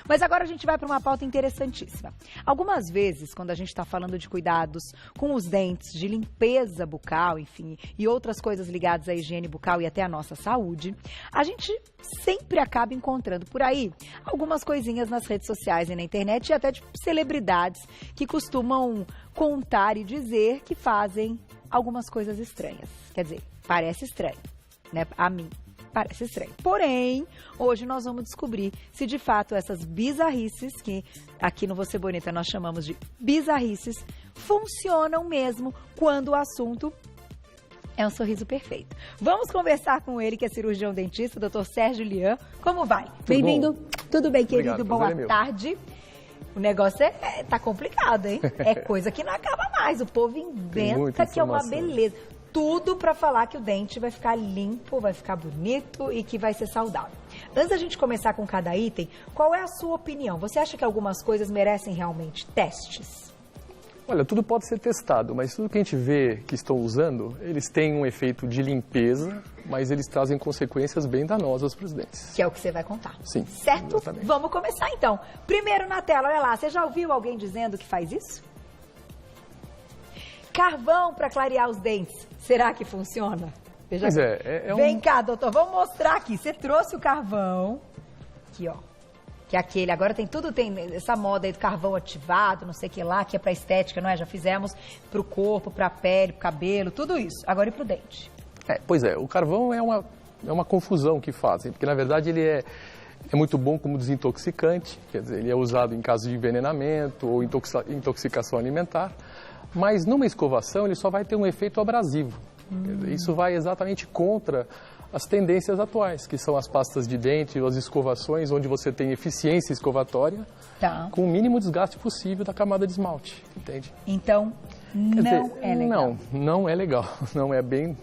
Mas agora a gente vai para uma pauta interessantíssima. Algumas vezes, quando a gente está falando de cuidados com os dentes, de limpeza bucal, enfim, e outras coisas ligadas à higiene bucal e até à nossa saúde, a gente sempre acaba encontrando por aí algumas coisinhas nas redes sociais e na internet e até de celebridades que costumam contar e dizer que fazem algumas coisas estranhas. Quer dizer, parece estranho, né? A mim parece estranho. Porém, hoje nós vamos descobrir se de fato essas bizarrices, que aqui no Você Bonita nós chamamos de bizarrices, funcionam mesmo quando o assunto é um sorriso perfeito. Vamos conversar com ele, que é cirurgião dentista, Dr. Sérgio Lian. Como vai? Bem-vindo. Tudo bem, querido? Obrigado, boa tarde. O negócio tá complicado, hein? É coisa que não acaba mais. O povo inventa que é uma beleza. Tudo para falar que o dente vai ficar limpo, vai ficar bonito e que vai ser saudável. Antes da gente começar com cada item, qual é a sua opinião? Você acha que algumas coisas merecem realmente testes? Olha, tudo pode ser testado, mas tudo que a gente vê que estão usando, eles têm um efeito de limpeza, mas eles trazem consequências bem danosas para os dentes. Que é o que você vai contar. Sim, certo? Exatamente. Vamos começar então. Primeiro na tela, olha lá, você já ouviu alguém dizendo que faz isso? Carvão para clarear os dentes. Será que funciona? Veja Pois Vem cá, doutor, vamos mostrar aqui. Você trouxe o carvão. Aqui, ó. Que é aquele, agora tem essa moda aí do carvão ativado, não sei o que lá, que é para estética, não é? Já fizemos para o corpo, para a pele, para o cabelo, tudo isso. Agora e para o dente. Pois é, o carvão é uma confusão que fazem, porque na verdade ele é muito bom como desintoxicante, quer dizer, ele é usado em caso de envenenamento ou intoxicação alimentar, mas numa escovação ele só vai ter um efeito abrasivo. Quer dizer, isso vai exatamente contra as tendências atuais, que são as pastas de dente, as escovações, onde você tem eficiência escovatória, com o mínimo desgaste possível da camada de esmalte, entende? Então, é legal. Não é legal, não é bem...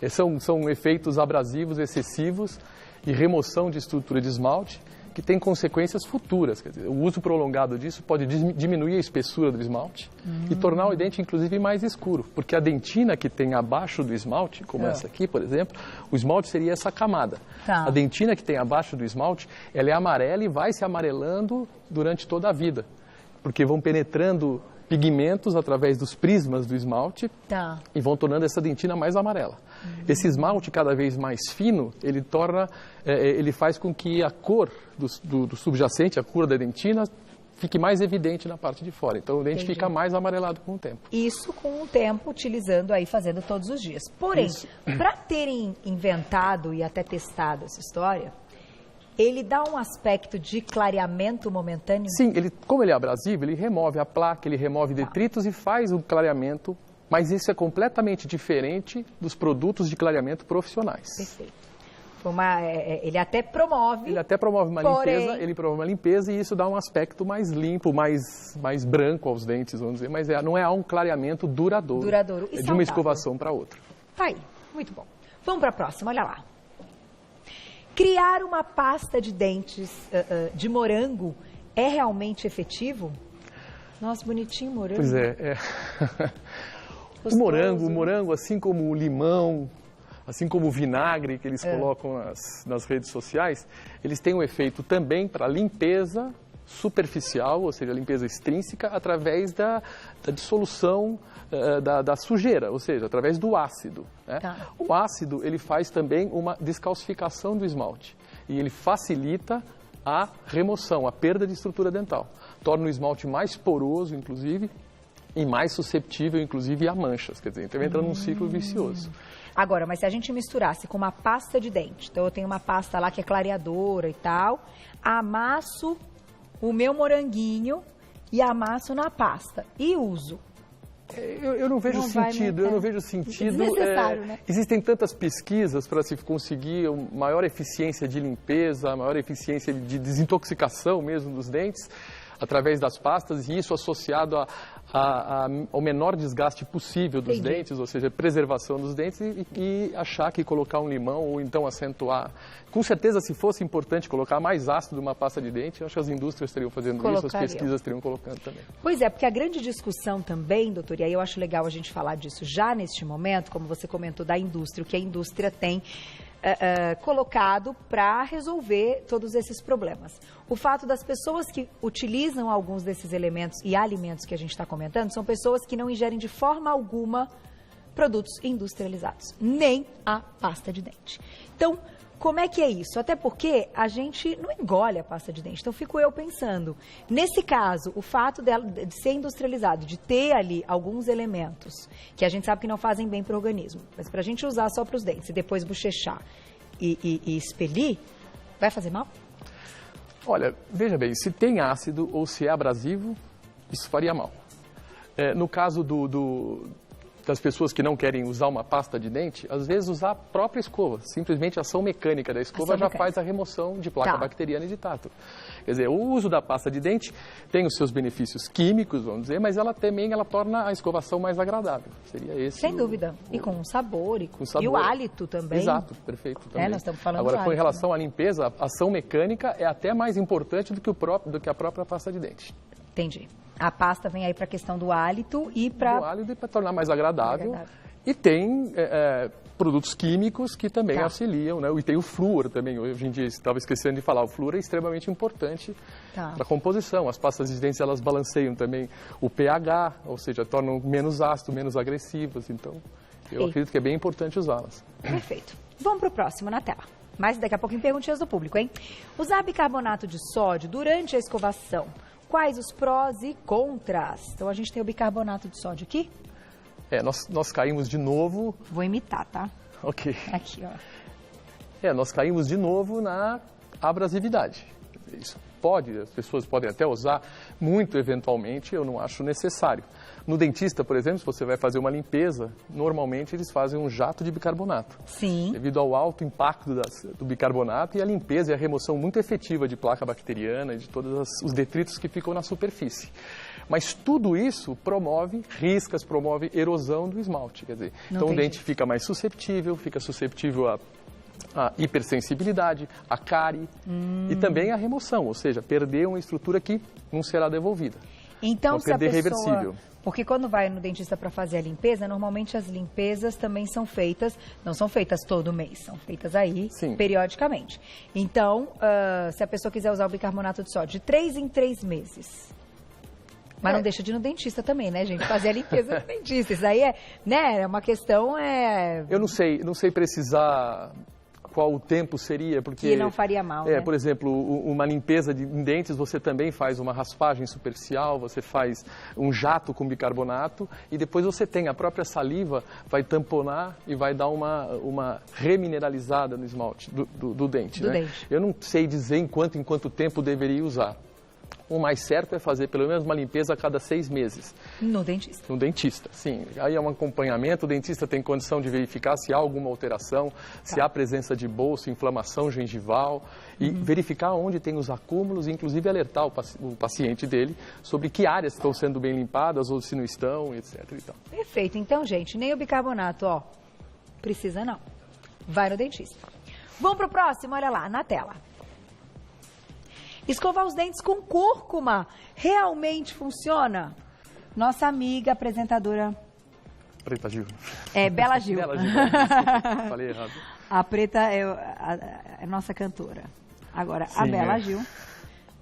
São efeitos abrasivos excessivos e remoção de estrutura de esmalte, que tem consequências futuras. Quer dizer, o uso prolongado disso pode diminuir a espessura do esmalte e tornar o dente, inclusive, mais escuro. Porque a dentina que tem abaixo do esmalte, como essa aqui, por exemplo, o esmalte seria essa camada. A dentina que tem abaixo do esmalte, ela é amarela e vai se amarelando durante toda a vida. Porque vão penetrando pigmentos através dos prismas do esmalte e vão tornando essa dentina mais amarela. Esse esmalte cada vez mais fino, ele faz com que a cor do subjacente, a cor da dentina, fique mais evidente na parte de fora. Então o dente fica mais amarelado com o tempo. Isso com o tempo, utilizando aí, fazendo todos os dias. Porém, para terem inventado e até testado essa história, ele dá um aspecto de clareamento momentâneo? Sim, como ele é abrasivo, ele remove a placa, ele remove detritos e faz um clareamento, mas isso é completamente diferente dos produtos de clareamento profissionais. Perfeito. Ele até promove... Ele até promove uma limpeza, ele promove uma limpeza e isso dá um aspecto mais limpo, mais branco aos dentes, vamos dizer, mas não é um clareamento duradouro. Duradouro e de uma escovação para outra. Tá aí, muito bom. Vamos para a próxima, olha lá. Criar uma pasta de dentes de morango é realmente efetivo? Nossa, bonitinho morango. Pois é. O morango, assim como o limão, assim como o vinagre que eles colocam nas redes sociais, eles têm um efeito também para limpeza superficial, ou seja, limpeza extrínseca, através da dissolução da sujeira, ou seja, através do ácido. Né? O ácido, ele faz também uma descalcificação do esmalte e ele facilita a remoção, a perda de estrutura dental. Torna o esmalte mais poroso, inclusive, e mais susceptível, inclusive, a manchas. Quer dizer, então entra num ciclo vicioso. Agora, mas se a gente misturasse com uma pasta de dente, então eu tenho uma pasta lá que é clareadora e tal, amasso o meu moranguinho e amasso na pasta e uso. Eu não vejo sentido, Desnecessário, né? Existem tantas pesquisas para se conseguir maior eficiência de limpeza, maior eficiência de desintoxicação mesmo dos dentes, através das pastas, e isso associado ao menor desgaste possível dos dentes, ou seja, preservação dos dentes, e achar que colocar um limão ou então acentuar. Com certeza, se fosse importante colocar mais ácido numa pasta de dente, eu acho que as indústrias estariam fazendo isso, as pesquisas estariam colocando também. Pois é, porque a grande discussão também, doutor, e aí eu acho legal a gente falar disso já neste momento, como você comentou da indústria, o que a indústria tem colocado para resolver todos esses problemas. O fato das pessoas que utilizam alguns desses elementos e alimentos que a gente está comentando são pessoas que não ingerem de forma alguma produtos industrializados, nem a pasta de dente. Então, como é que é isso? Até porque a gente não engole a pasta de dente. Então, fico eu pensando, nesse caso, o fato de ser industrializado, de ter ali alguns elementos que a gente sabe que não fazem bem para o organismo, mas para a gente usar só para os dentes e depois bochechar e expelir, vai fazer mal? Olha, veja bem, se tem ácido ou se é abrasivo, isso faria mal. No caso das pessoas que não querem usar uma pasta de dente, às vezes usar a própria escova. Simplesmente a ação mecânica da escova já faz a remoção de placa bacteriana e de tato. Quer dizer, o uso da pasta de dente tem os seus benefícios químicos, vamos dizer, mas ela também torna a escovação mais agradável. Seria esse. Sem dúvida. E com sabor. E o hálito também. Exato, perfeito. Também. Nós estamos falando Agora, do com hálito, relação à limpeza, a ação mecânica é até mais importante do que a própria pasta de dente. Entendi. A pasta vem aí para a questão do hálito e para... Do hálito e para tornar mais agradável. E tem produtos químicos que também auxiliam, né? E tem o flúor também. Hoje em dia, estava esquecendo de falar, o flúor é extremamente importante para a composição. As pastas de dentes, elas balanceiam também o pH, ou seja, tornam menos ácido, menos agressivas. Então, eu acredito que é bem importante usá-las. Perfeito. Vamos para o próximo na tela. Mas daqui a pouquinho perguntinhas do público, hein? Usar bicarbonato de sódio durante a escovação. Quais os prós e contras? Então, a gente tem o bicarbonato de sódio aqui. Nós caímos de novo... Vou imitar, tá? Ok. Aqui, ó. Nós caímos de novo na abrasividade. Isso as pessoas podem até usar, muito eventualmente, eu não acho necessário. No dentista, por exemplo, se você vai fazer uma limpeza, normalmente eles fazem um jato de bicarbonato. Sim. Devido ao alto impacto do bicarbonato e a limpeza e a remoção muito efetiva de placa bacteriana e de todos os detritos que ficam na superfície. Mas tudo isso promove riscas, promove erosão do esmalte. Quer dizer, então o dente fica mais suscetível, a hipersensibilidade, a cárie e também a remoção, ou seja, perder uma estrutura que não será devolvida. Então, se a pessoa... reversível. Porque quando vai no dentista para fazer a limpeza, normalmente as limpezas também são feitas, não são feitas todo mês, são feitas aí periodicamente. Então, se a pessoa quiser usar o bicarbonato de sódio de 3 em 3 meses... Mas não deixa de ir no dentista também, né, gente? Fazer a limpeza no dentista. Isso aí é uma questão... Eu não sei precisar qual o tempo seria, porque... Que não faria mal, né? Por exemplo, uma limpeza em dentes, você também faz uma raspagem superficial, você faz um jato com bicarbonato e depois você tem a própria saliva, vai tamponar e vai dar uma remineralizada no esmalte do dente, né? Eu não sei dizer em quanto tempo deveria usar. O mais certo é fazer pelo menos uma limpeza a cada 6 meses. No dentista? No dentista, sim. Aí é um acompanhamento, o dentista tem condição de verificar se há alguma alteração, se há presença de bolso, inflamação gengival e verificar onde tem os acúmulos e inclusive alertar o paciente dele sobre que áreas estão sendo bem limpadas ou se não estão, etc. E tal. Perfeito. Então, gente, nem o bicarbonato, precisa não. Vai no dentista. Vamos para o próximo, olha lá, na tela. Escovar os dentes com cúrcuma realmente funciona? Nossa amiga apresentadora... Preta Gil. Bela Gil. Bela Gil, falei errado. A Preta é nossa cantora. Agora, sim, a Bela Gil,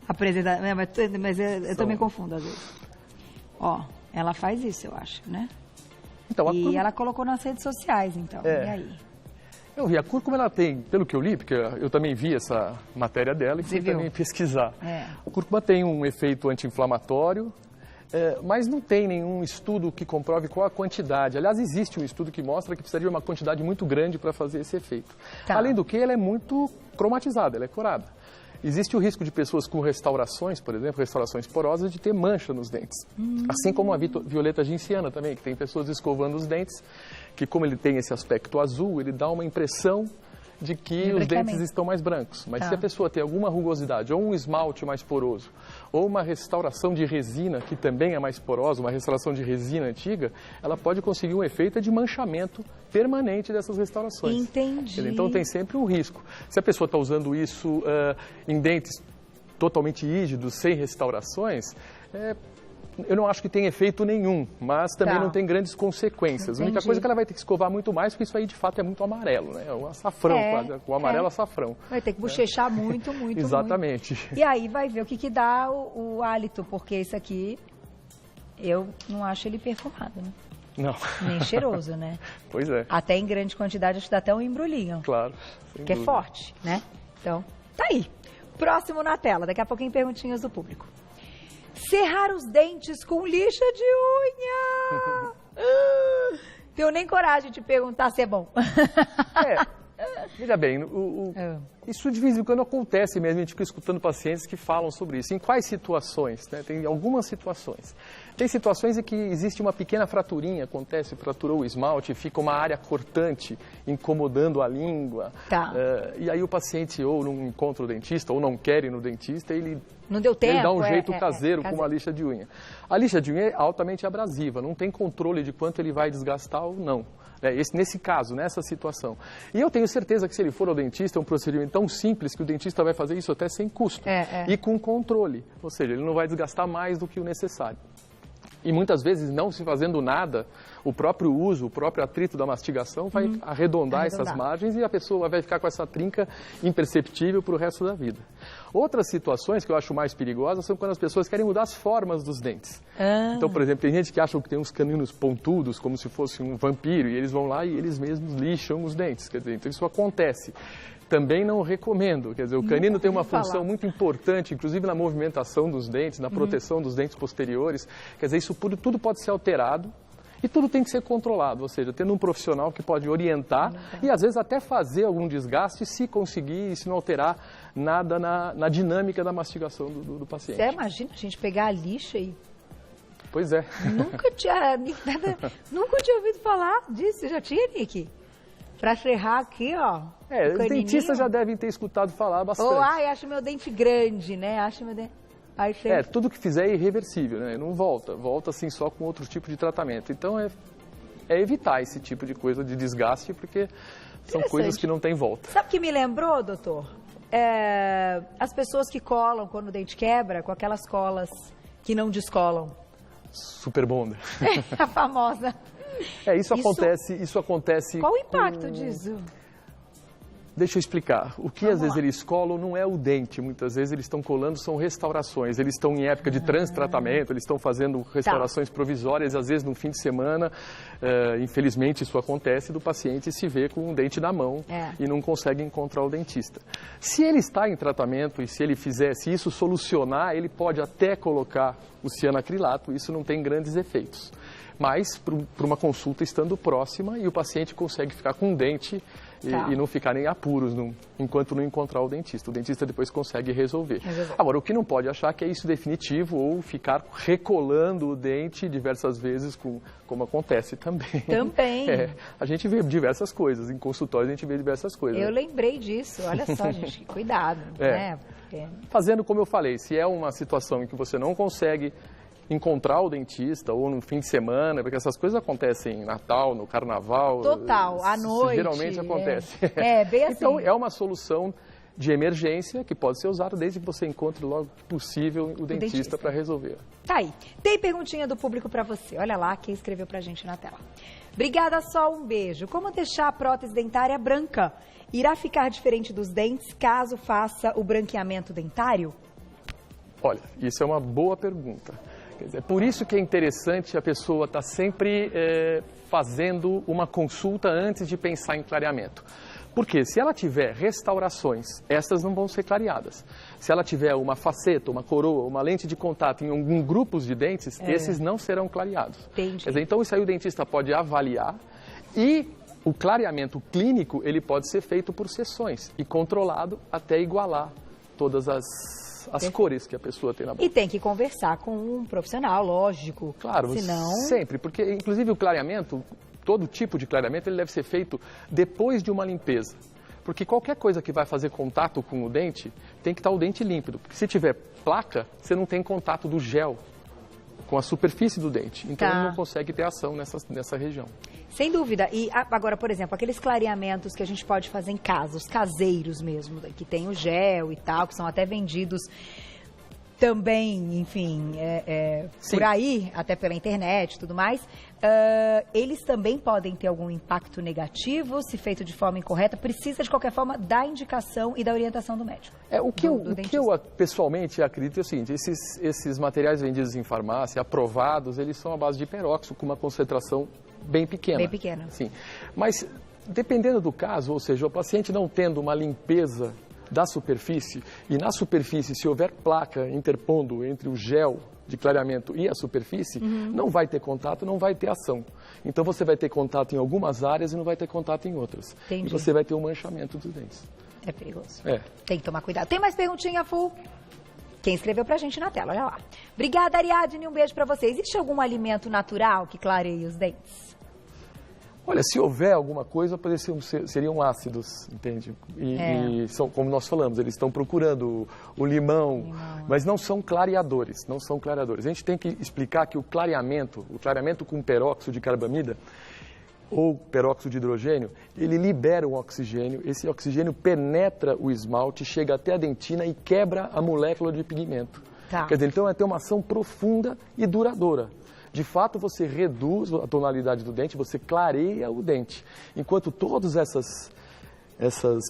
apresentadora... Mas eu também confundo às vezes. Ela faz isso, eu acho, né? Então, ela colocou nas redes sociais, então. E aí? Eu vi, a cúrcuma ela tem, pelo que eu li, porque eu também vi essa matéria dela e fui também pesquisar. A cúrcuma tem um efeito anti-inflamatório, mas não tem nenhum estudo que comprove qual a quantidade. Aliás, existe um estudo que mostra que precisaria de uma quantidade muito grande para fazer esse efeito. Além do que, ela é muito cromatizada, ela é corada. Existe o risco de pessoas com restaurações, por exemplo, restaurações porosas, de ter mancha nos dentes. Assim como a violeta gentiana também, que tem pessoas escovando os dentes, que como ele tem esse aspecto azul, ele dá uma impressão de que os dentes estão mais brancos. Mas se a pessoa tem alguma rugosidade, ou um esmalte mais poroso, ou uma restauração de resina, que também é mais porosa, uma restauração de resina antiga, ela pode conseguir um efeito de manchamento permanente dessas restaurações. Entendi. Então tem sempre um risco. Se a pessoa está usando isso em dentes totalmente rígidos, sem restaurações, eu não acho que tem efeito nenhum, mas também não tem grandes consequências. A única coisa é que ela vai ter que escovar muito mais, porque isso aí de fato é muito amarelo, né? É um açafrão, quase, o amarelo açafrão. Vai ter que bochechar muito. Exatamente. Muito. E aí vai ver o que dá o hálito, porque isso aqui, eu não acho ele perfumado, né? Não. Nem cheiroso, né? Pois é. Até em grande quantidade, acho que dá até um embrulhinho. Claro. Que é forte, né? Então, tá aí. Próximo na tela, daqui a pouquinho perguntinhas do público. Serrar os dentes com lixa de unha. Tenho nem coragem de perguntar se é bom. Veja bem, isso de vez em quando acontece mesmo, a gente fica escutando pacientes que falam sobre isso. Em quais situações? Né? Tem algumas situações. Tem situações em que existe uma pequena fraturinha, acontece, fraturou o esmalte, fica uma área cortante, incomodando a língua. Tá. E aí o paciente ou não encontra o dentista, ou não quer ir no dentista, ele... Não deu tempo. Ele dá um jeito caseiro com uma lixa de unha. A lixa de unha é altamente abrasiva, não tem controle de quanto ele vai desgastar ou não. Nesse caso, nessa situação. E eu tenho certeza que se ele for ao dentista, é um procedimento tão simples que o dentista vai fazer isso até sem custo. E com controle. Ou seja, ele não vai desgastar mais do que o necessário. E muitas vezes, não se fazendo nada, o próprio uso, o próprio atrito da mastigação vai arredondar essas margens e a pessoa vai ficar com essa trinca imperceptível para o resto da vida. Outras situações que eu acho mais perigosas são quando as pessoas querem mudar as formas dos dentes. Então, por exemplo, tem gente que acha que tem uns caninos pontudos, como se fosse um vampiro, e eles vão lá e eles mesmos lixam os dentes. Quer dizer, então isso acontece. Também não recomendo, quer dizer, o canino tem uma função muito importante, inclusive na movimentação dos dentes, na proteção dos dentes posteriores, quer dizer, isso tudo pode ser alterado e tudo tem que ser controlado, ou seja, tendo um profissional que pode orientar e às vezes até fazer algum desgaste se conseguir e se não alterar nada na dinâmica da mastigação do paciente. Você imagina a gente pegar a lixa e... Pois é. Nunca tinha ouvido falar disso, já tinha, Nick? Pra serrar aqui, ó. Os dentistas já devem ter escutado falar bastante. Acho meu dente grande, né? Acho meu dente... tudo que fizer é irreversível, né? Não volta. Volta, assim, só com outro tipo de tratamento. Então, é evitar esse tipo de coisa de desgaste, porque são coisas que não tem volta. Sabe o que me lembrou, doutor? As pessoas que colam quando o dente quebra, com aquelas colas que não descolam. Super bonder. A famosa... Isso acontece... Qual o impacto disso? Deixa eu explicar. O que às vezes eles colam não é o dente. Muitas vezes eles estão colando, são restaurações. Eles estão em época de transtratamento, eles estão fazendo restaurações provisórias, às vezes no fim de semana. Infelizmente isso acontece, do paciente se vê com um dente na mão e não consegue encontrar o dentista. Se ele está em tratamento e se isso solucionar, ele pode até colocar o cianacrilato, isso não tem grandes efeitos. Mas para uma consulta estando próxima e o paciente consegue ficar com um dente e não ficar nem apuros enquanto não encontrar o dentista. O dentista depois consegue resolver. Agora, o que não pode achar que é isso definitivo ou ficar recolando o dente diversas vezes, como acontece também. A gente vê diversas coisas, em consultórios a gente vê diversas coisas. Eu lembrei disso, olha só, gente, cuidado. Né? Fazendo como eu falei, se é uma situação em que você não consegue encontrar o dentista ou no fim de semana, porque essas coisas acontecem em Natal, no Carnaval. Total, à noite. Geralmente acontece. Bem assim. Então, é uma solução de emergência que pode ser usada desde que você encontre logo que possível o dentista para resolver. Tá aí. Tem perguntinha do público para você. Olha lá quem escreveu pra gente na tela. Obrigada, Sol, um beijo. Como deixar a prótese dentária branca? Irá ficar diferente dos dentes caso faça o branqueamento dentário? Olha, isso é uma boa pergunta. Quer dizer, por isso que é interessante a pessoa estar sempre fazendo uma consulta antes de pensar em clareamento. Porque se ela tiver restaurações, essas não vão ser clareadas. Se ela tiver uma faceta, uma coroa, uma lente de contato em algum grupos de dentes, esses não serão clareados. Entendi. Quer dizer, então isso aí o dentista pode avaliar e o clareamento clínico ele pode ser feito por sessões e controlado até igualar todas as cores que a pessoa tem na boca. E tem que conversar com um profissional, lógico. Claro, senão... sempre, porque inclusive o clareamento, todo tipo de clareamento, ele deve ser feito depois de uma limpeza. Porque qualquer coisa que vai fazer contato com o dente, tem que estar o dente límpido. Porque se tiver placa, você não tem contato do gel com a superfície do dente. Então ele não consegue ter ação nessa região. Sem dúvida. E agora, por exemplo, aqueles clareamentos que a gente pode fazer em casa, os caseiros mesmo, que tem o gel e tal, que são até vendidos. também, enfim, por aí, até pela internet e tudo mais, eles também podem ter algum impacto negativo se feito de forma incorreta? Precisa, de qualquer forma, da indicação e da orientação do médico? O que eu pessoalmente acredito é o seguinte, esses materiais vendidos em farmácia, aprovados, eles são à base de peróxido com uma concentração bem pequena. Bem pequena. Sim. Mas, dependendo do caso, ou seja, o paciente não tendo uma limpeza da superfície, e na superfície, se houver placa interpondo entre o gel de clareamento e a superfície, não vai ter contato, não vai ter ação. Então você vai ter contato em algumas áreas e não vai ter contato em outras. Entendi. E você vai ter um manchamento dos dentes. É perigoso. É. Tem que tomar cuidado. Tem mais perguntinha, Fu? Quem escreveu pra gente na tela, olha lá. Obrigada, Ariadne, um beijo pra você. Existe algum alimento natural que clareie os dentes? Olha, se houver alguma coisa, seriam ácidos, entende? E são, como nós falamos, eles estão procurando o limão, mas não são clareadores, não são clareadores. A gente tem que explicar que o clareamento com peróxido de carbamida ou peróxido de hidrogênio, ele libera um oxigênio, esse oxigênio penetra o esmalte, chega até a dentina e quebra a molécula de pigmento. Tá. Quer dizer, então vai ter uma ação profunda e duradoura. De fato, você reduz a tonalidade do dente, você clareia o dente. Enquanto todas essas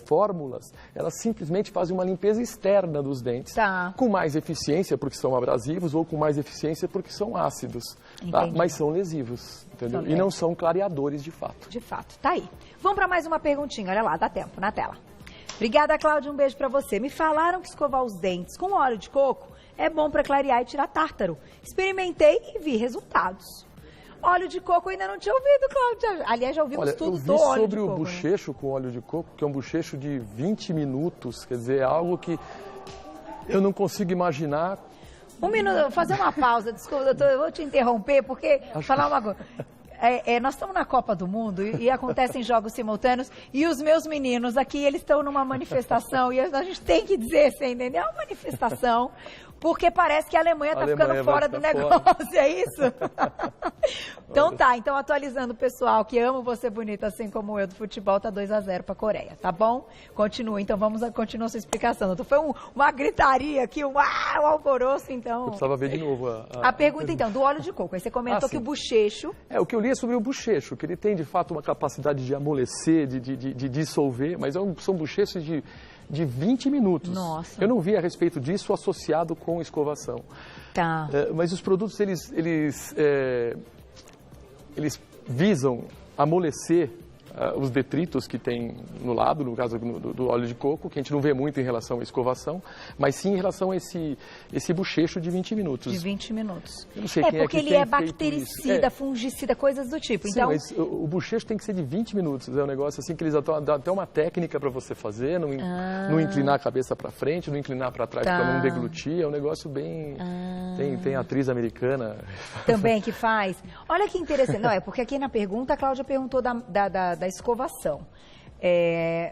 fórmulas, elas simplesmente fazem uma limpeza externa dos dentes. Tá. Com mais eficiência, porque são abrasivos, ou com mais eficiência, porque são ácidos. Tá? Mas são lesivos, entendeu? E não são clareadores de fato. De fato, tá aí. Vamos para mais uma perguntinha, olha lá, dá tempo, na tela. Obrigada, Cláudia, um beijo para você. Me falaram que escovar os dentes com óleo de coco é bom para clarear e tirar tártaro. Experimentei e vi resultados. Óleo de coco eu ainda não tinha ouvido, Cláudia. Aliás, já ouvimos tudo do óleo de coco. Eu vi sobre o bochecho com óleo de coco, que é um bochecho de 20 minutos. Quer dizer, é algo que eu não consigo imaginar. Um minuto, vou fazer uma pausa. Desculpa, doutor, eu vou te interromper, porque falar uma coisa. Nós estamos na Copa do Mundo e acontecem jogos simultâneos e os meus meninos aqui, eles estão numa manifestação e a gente tem que dizer, você entendeu? É uma manifestação, porque parece que a Alemanha está ficando fora do negócio, é isso? Então tá, então atualizando o pessoal que ama você bonita, assim como eu, do futebol, tá 2-0 para a Coreia, tá bom? Continua, então continua a sua explicação. Então, foi uma gritaria aqui, um alvoroço, então... Eu precisava ver de novo a pergunta, então, do óleo de coco. Aí você comentou que o bochecho... O que eu li é sobre o bochecho, que ele tem, de fato, uma capacidade de amolecer, de dissolver, mas são bochechos de 20 minutos. Nossa. Eu não vi a respeito disso associado com escovação. Tá. Mas os produtos, eles visam amolecer os detritos que tem no lado, no caso do óleo de coco, que a gente não vê muito em relação à escovação, mas sim em relação a esse bochecho de 20 minutos. De 20 minutos. Eu não sei porque ele é bactericida, fungicida, coisas do tipo. Sim, então... mas o bochecho tem que ser de 20 minutos. É um negócio assim que eles dão até uma técnica para você fazer, não inclinar a cabeça para frente, não inclinar para trás para não deglutir. É um negócio bem... Tem atriz americana... Também que faz. Olha que interessante. Não, porque aqui na pergunta a Cláudia perguntou da escovação.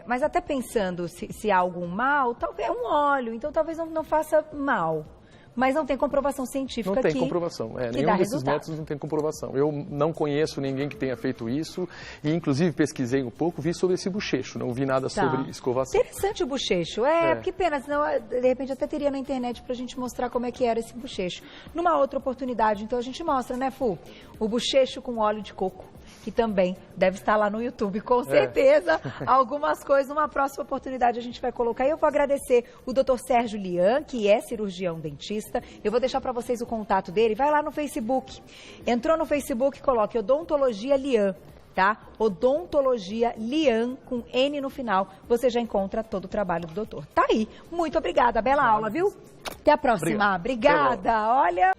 Mas até pensando se há algum mal, talvez é um óleo, então talvez não faça mal. Mas não tem comprovação científica Não tem comprovação. Nenhum desses métodos não tem comprovação. Eu não conheço ninguém que tenha feito isso e, inclusive, pesquisei um pouco, vi sobre esse bochecho, não vi nada sobre escovação. Interessante o bochecho. Que pena, senão, de repente, até teria na internet pra gente mostrar como é que era esse bochecho. Numa outra oportunidade, então, a gente mostra, né, Fu? O bochecho com óleo de coco, que também deve estar lá no YouTube, com certeza. Algumas coisas, numa próxima oportunidade, a gente vai colocar. E eu vou agradecer o Dr. Sérgio Lian, que é cirurgião dentista. Eu vou deixar para vocês o contato dele. Vai lá no Facebook. Entrou no Facebook, coloque Odontologia Lian, tá? Odontologia Lian, com N no final. Você já encontra todo o trabalho do doutor. Tá aí. Muito obrigada. Bela aula, viu? Até a próxima. Obrigada. Olha...